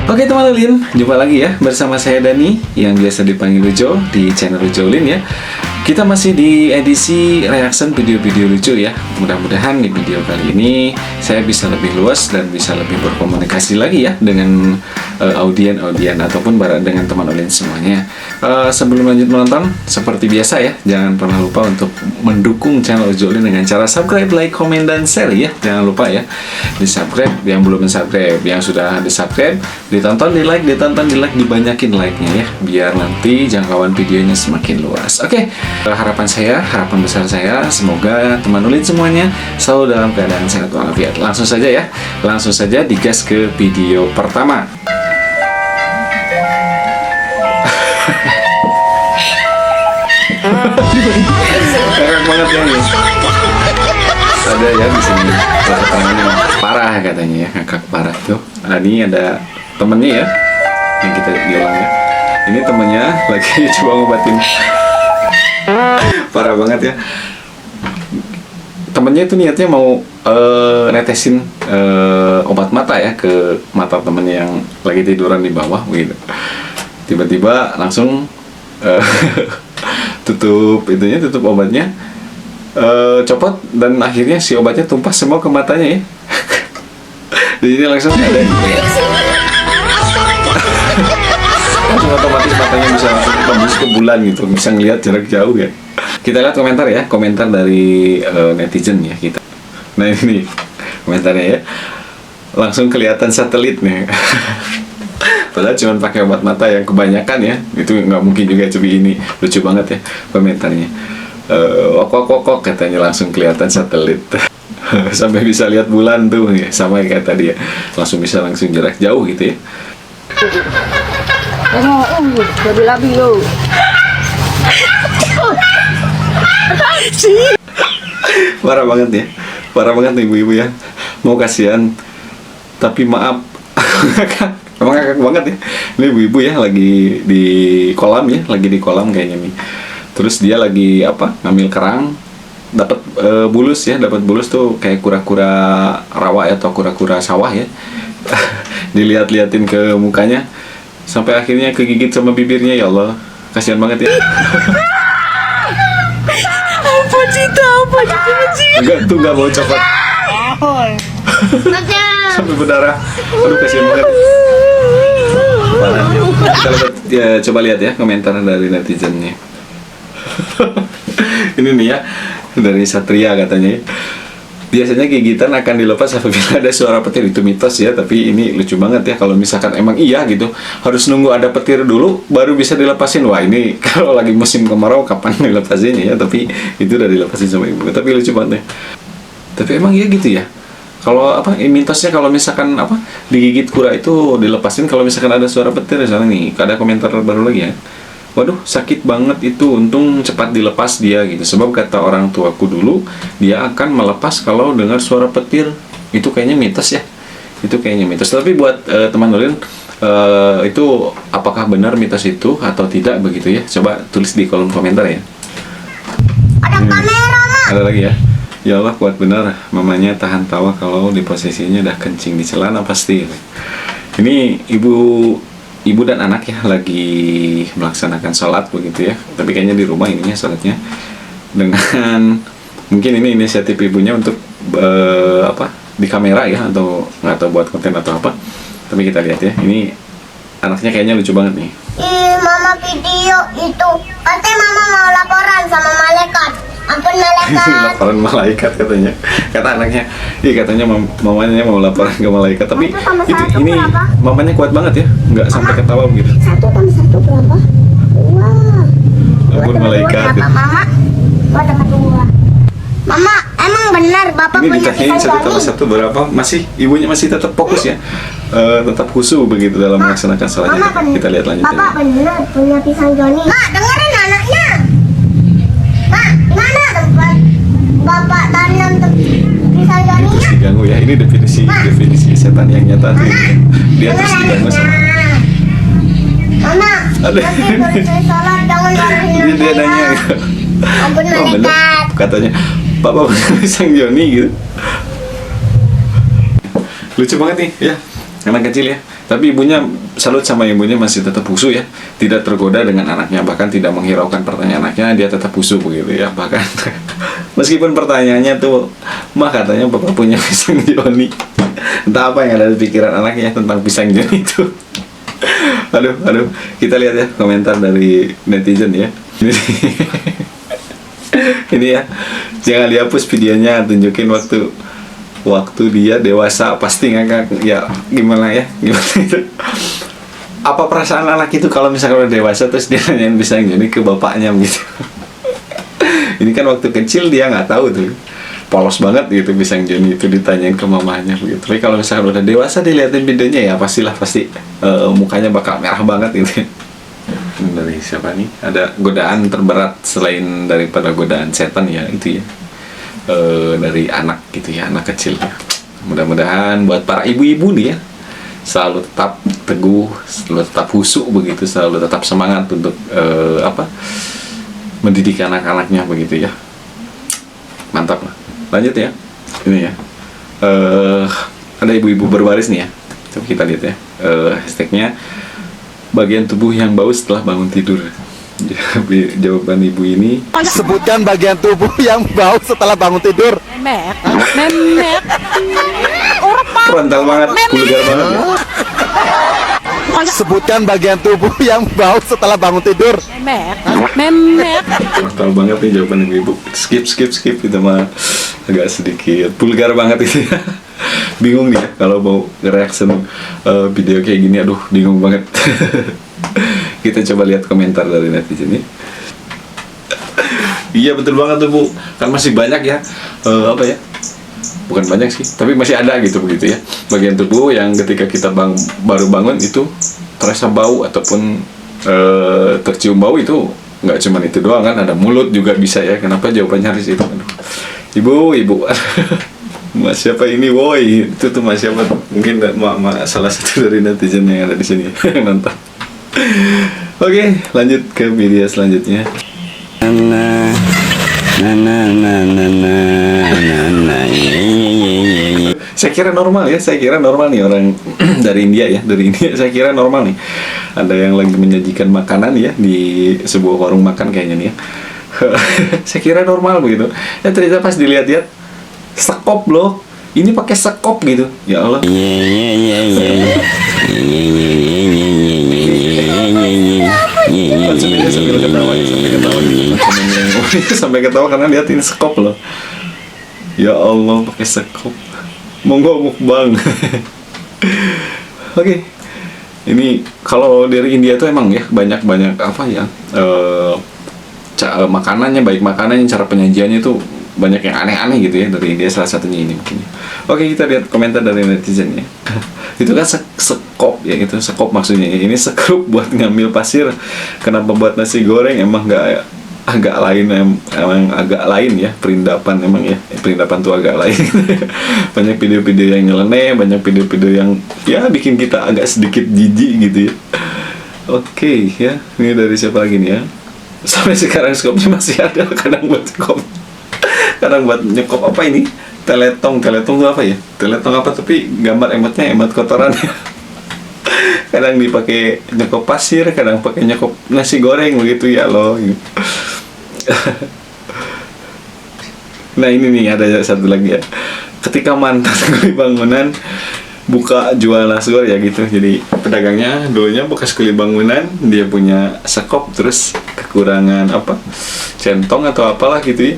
Oke teman Ulin, jumpa lagi ya bersama saya Dani yang biasa dipanggil Ujo di channel Ujo Ulin ya. Kita masih di edisi reaction video-video lucu ya. Mudah-mudahan di video kali ini saya bisa lebih luas dan bisa lebih berkomunikasi lagi ya dengan audien ataupun dengan teman Ulin semuanya. Sebelum lanjut menonton, seperti biasa ya, jangan pernah lupa untuk mendukung channel Ujo Ulin dengan cara subscribe, like, komen, dan share ya. Jangan lupa ya, di subscribe yang belum subscribe, yang sudah di subscribe, ditonton, di like, dibanyakin like-nya ya, biar nanti jangkauan videonya semakin luas. Oke, harapan besar saya, semoga teman Ulin semuanya selalu dalam keadaan sehat walafiat. Langsung saja digas ke video pertama. Keren banget ya ini. Ada ya di sini tangannya parah katanya ya, ngakak parah tuh. Nah, ini ada temennya ya yang kita bilang ya. Ini temennya lagi coba ngobatin. Parah banget ya. Temennya itu niatnya mau netesin obat mata ya ke mata temennya yang lagi tiduran di bawah gitu. Tiba-tiba langsung tutup obatnya, copot, dan akhirnya si obatnya tumpah semua ke matanya ya. Jadi langsung ada langsung otomatis matanya bisa langsung tembus ke bulan gitu, bisa ngelihat jarak jauh ya. Kita lihat komentar dari netizen ya kita. Nah ini komentarnya ya, langsung kelihatan satelit nih. Padahal cuma pakai obat mata yang kebanyakan ya, itu nggak mungkin juga. Coba ini lucu banget ya komentarnya. Wok katanya langsung kelihatan satelit. Sampai bisa lihat bulan tuh ya, sama kayak tadi ya, langsung jarak jauh gitu ya. Labi lo. Parah banget nih ibu-ibu ya. Mau kasihan, tapi maaf. Emang ngakak banget ya. Ini ibu-ibu ya lagi di kolam kayaknya nih. Terus dia lagi ngambil kerang, dapat dapat bulus tuh kayak kura-kura rawa atau kura-kura sawah ya. Dilihat-liatin ke mukanya sampai akhirnya kegigit sama bibirnya. Ya Allah, kasihan banget ya. Apa cita? Enggak tuh, nggak mau coklat. Sampai berdarah. Aduh, kasihan banget. Kita coba lihat ya komentar dari netizennya. Ini nih ya, dari Satria katanya. Biasanya gigitan akan dilepas apabila ada suara petir. Itu mitos ya, tapi ini lucu banget ya. Kalau misalkan emang iya gitu, harus nunggu ada petir dulu baru bisa dilepasin. Wah, ini kalau lagi musim kemarau kapan dilepasinnya ya. Tapi itu udah dilepasin sama ibu. Tapi lucu banget ya. Tapi emang iya gitu ya. Kalau mitosnya kalau misalkan digigit kura itu dilepasin kalau misalkan ada suara petir. Misalnya nih, ada komentar baru lagi ya. Waduh, sakit banget itu, untung cepat dilepas dia gitu. Sebab kata orang tuaku dulu, dia akan melepas kalau dengar suara petir. Itu kayaknya mitos ya. Tapi buat teman Ulin, itu apakah benar mitos itu atau tidak begitu ya? Coba tulis di kolom komentar ya. Ada kamera, Mak. Ada lagi ya. Ya Allah, kuat benar mamanya tahan tawa kalau di posisinya udah kencing di celana pasti. Ini ibu dan anak ya lagi melaksanakan sholat begitu ya. Tapi kayaknya di rumah ininya sholatnya. Dengan mungkin ini inisiatif ibunya untuk di kamera ya, atau nggak tahu buat konten atau apa. Tapi kita lihat ya. Ini anaknya kayaknya lucu banget nih. Mama video itu. Katanya mama mau laporan sama malaikat. Ampun malaikat. Laporan malaikat katanya. Kata anaknya, katanya mamanya mau laporan ke malaikat. Tapi ini mamanya kuat banget ya, nggak sampai ketawa begitu. 1 tambah 1 berapa? 2. Ampun malaikat. Mama, 2 tambah 2. Mama, emang benar Bapak Ini punya ditanyain pisang 1 tambah 1 berapa? Ibunya masih tetap fokus ya, tetap khusyuk begitu dalam melaksanakan sholatnya. Kita lihat lanjutnya. Bapak benar punya pisang Joni. Mak, dengerin anaknya. Mak, gimana tempat Bapak tanam pisang Joni? Terus diganggu ya. Ini definisi setan yang nyata. Dia terus diganggu sama. Mama, nanti selesai sholat jangan marahin Dia nanya. Ampun malaikat. Katanya, Papa punya pisang Joni gitu. Lucu banget nih ya. anak kecil ya. Tapi ibunya, salut sama ibunya, masih tetap husu ya, tidak tergoda dengan anaknya, bahkan tidak menghiraukan pertanyaan anaknya, dia tetap husu begitu ya. Bahkan meskipun pertanyaannya tuh, mah katanya bapak punya pisang Joni, entah apa yang ada di pikiran anaknya tentang pisang Joni itu. Aduh, kita lihat ya komentar dari netizen ya. Ini ya, jangan dihapus videonya, tunjukin waktu dia dewasa, pasti ngakak ya. Gimana itu, apa perasaan anak itu kalau misalkan udah dewasa terus dia nanyain pisang Joni ke bapaknya gitu. Ini kan waktu kecil dia nggak tahu tuh, polos banget gitu pisang Joni itu ditanyain ke mamanya begitu. Tapi kalau misalkan udah dewasa dilihatin videonya ya pasti mukanya bakal merah banget gitu. Dari siapa nih? Ada godaan terberat selain daripada godaan setan ya itu ya, dari anak gitu ya, anak kecil ya. Mudah-mudahan buat para ibu-ibu nih ya, selalu tetap teguh, selalu tetap husu begitu, selalu tetap semangat untuk mendidik anak-anaknya begitu ya. Mantap lah. Lanjut ya, ini ya, ada ibu-ibu berbaris nih ya. Coba kita lihat ya, hashtagnya bagian tubuh yang bau setelah bangun tidur. Jawaban ibu ini, sebutkan bagian tubuh yang bau setelah bangun tidur. Memek. Orang frontal banget, vulgar banget ya. Sebutkan bagian tubuh yang bau setelah bangun tidur. memek. Frontal banget nih jawaban ibu. Skip itu mah agak sedikit vulgar banget itu ya. Bingung nih ya kalau mau nge-reaction video kayak gini, aduh bingung banget. Kita coba lihat komentar dari netizen ini. Iya betul banget tuh Bu, kan masih banyak ya, bukan banyak sih, tapi masih ada gitu begitu ya, bagian tubuh yang ketika kita baru bangun itu terasa bau ataupun tercium bau. Itu nggak cuma itu doang kan, ada mulut juga bisa ya. Kenapa jawabannya harus itu? Aduh. Ibu Mas siapa ini woi, itu tuh Mas siapa, mungkin salah satu dari netizen yang ada di sini. Nonton. Oke, lanjut ke video selanjutnya. Saya kira normal ya, nih orang dari India ya, saya kira normal nih. Ada yang lagi menyajikan makanan ya di sebuah warung makan kayaknya nih ya. Saya kira normal begitu. Ya ternyata pas dilihat-lihat, sekop loh. Ini pakai sekop gitu. Ya Allah. Sampai ketawa karena liatin sekop loh. Ya Allah, pakai sekop. Monggo mukbang. Oke. Ini kalau dari India tuh emang ya banyak apa ya, makanannya, baik makanannya, cara penyajiannya tuh banyak yang aneh-aneh gitu ya dari India, salah satunya ini mungkin. Oke, kita lihat komentar dari netizen ya. Itu kan sekop ya, itu sekop maksudnya. Ini sekrup buat ngambil pasir. Kenapa buat nasi goreng? Emang agak lain ya, perindapan emang ya. Perindapan tuh agak lain. Banyak video-video yang nyeleneh, banyak video-video yang ya bikin kita agak sedikit jijik gitu ya. Oke ya, ini dari siapa lagi nih ya? Sampai sekarang skopnya masih ada, kadang buat skop. Kadang buat nyekop apa ini? Teletong itu apa ya? Teletong apa, tapi gambar emotnya emot kotorannya. Kadang dipakai nyekop pasir, kadang pakai nyekop nasi goreng begitu ya loh. Nah ini nih ada satu lagi ya. Ketika mantan kuli bangunan buka jual nasi goreng ya gitu. Jadi pedagangnya dulunya bekas kuli bangunan, dia punya sekop, terus kekurangan centong atau apalah gitu ya,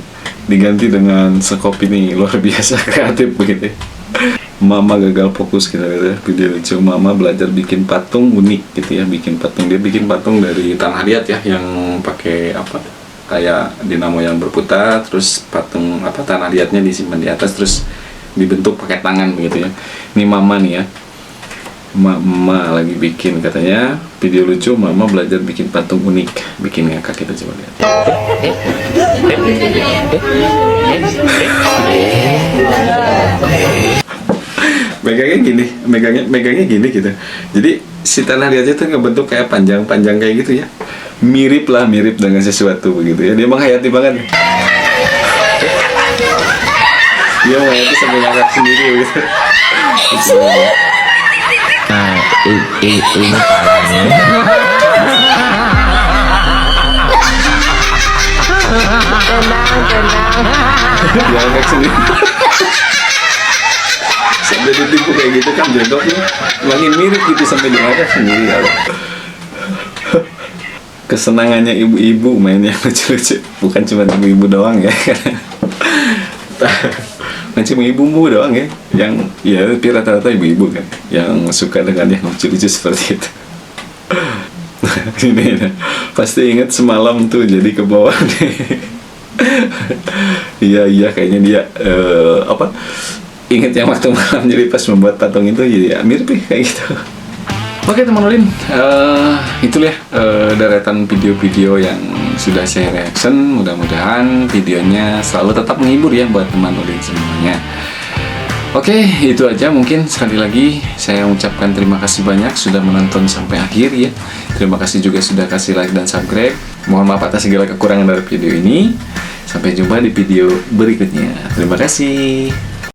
diganti dengan sekop ini. Luar biasa kreatif begitu. Mama gagal fokus kita gitu ya. Video lucu mama belajar bikin patung unik gitu ya, bikin patung. Dia bikin patung dari tanah liat ya, yang pakai kayak dinamo yang berputar, terus patung tanah liatnya disimpan di atas, terus dibentuk pakai tangan begitu ya. Ini mama nih ya, mama lagi bikin, katanya video lucu mama belajar bikin patung unik, bikin ngakak. Kita coba lihat. megangnya gini gitu. Jadi si tanah liatnya tuh ngebentuk kayak panjang kayak gitu ya, mirip dengan sesuatu begitu ya. Dia menghayati banget. Dia menghayati sampai ngakak sendiri gitu. Ini parahnya. Dia angkat sendiri. Sampai ditipu kayak gitu kan jodoh nih. Makin mirip gitu sampai diangkat sendiri ya. Kesenangannya ibu-ibu main yang lucu-lucu. Bukan cuma ibu-ibu doang ya. Bukan cuma ibu-ibu doang ya. Yang ya rata-rata ibu-ibu kan yang suka dengan yang lucu-lucu seperti itu. Ini ya. Pasti ingat semalam tuh jadi ke bawah nih. Iya kayaknya dia ingat yang waktu malam jadi pas membuat patung itu jadi mirip kayak gitu. Oke teman Ulin, itulah deretan video-video yang sudah saya reaction. Mudah-mudahan videonya selalu tetap menghibur ya buat teman Ulin semuanya. Oke, itu aja. Mungkin sekali lagi saya ucapkan terima kasih banyak sudah menonton sampai akhir ya. Terima kasih juga sudah kasih like dan subscribe. Mohon maaf atas segala kekurangan dari video ini. Sampai jumpa di video berikutnya. Terima kasih.